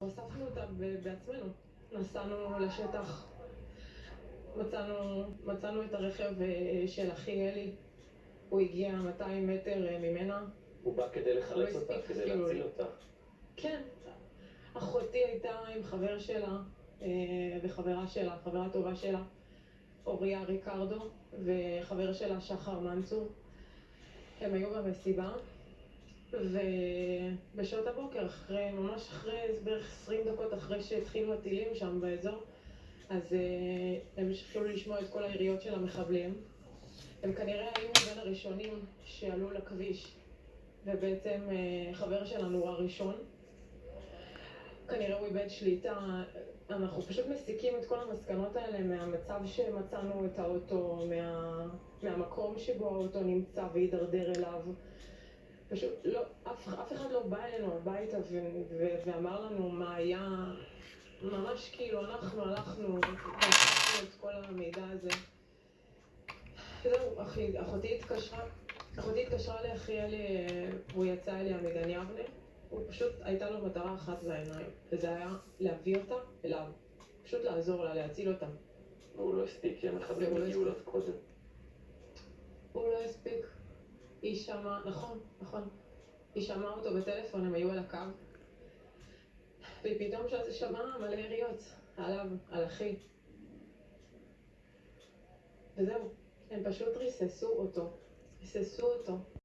אספנו אותה בעצמנו, נסענו לשטח, מצאנו את הרכב של אחי אלי, הוא הגיע 200 מטר ממנה. הוא בא כדי לחלץ אותה, כדי להציל אותה. כן, אחותי הייתה עם חבר שלה וחברה שלה, חברה טובה שלה, אוריה ריקרדו, וחבר שלה שחר מנצור. הם היו במסיבה, ובשעות הבוקר, ממש אחרי, בערך 20 דקות אחרי שהתחילו הטילים שם באזור, אז הם התחילו לשמוע את כל היריות של המחבלים. הם כנראה היו בין הראשונים שעלו לכביש, ובעצם חבר שלנו הוא הראשון. כנראה הוא איבד שליטה. אנחנו פשוט מסיקים את כל המסקנות האלה מהמצב שמצאנו את האוטו, מהמקום שבו האוטו נמצא והידרדר אליו. פשוט לא, אף אחד לא בא אלינו הביתה ואמר לנו מה היה. ממש כאילו אנחנו הלכנו את כל המידע הזה. זהו, אחותי התקשרה לאחי אלי, הוא יצא אליה מגן יבנה. הוא פשוט, הייתה לו מטרה אחת בעיניים, וזה היה להביא אותה אליו. פשוט לעזור לה, להציל אותה. והוא לא הספיק, כי המחבלים הגיעו לך קודם. הוא לא הספיק. היא שמעה, נכון. היא שמעה אותו בטלפון, הם היו על הקו. ופתאום שמעה מלא יריות עליו, על אחי. וזהו, הם פשוט ריססו אותו.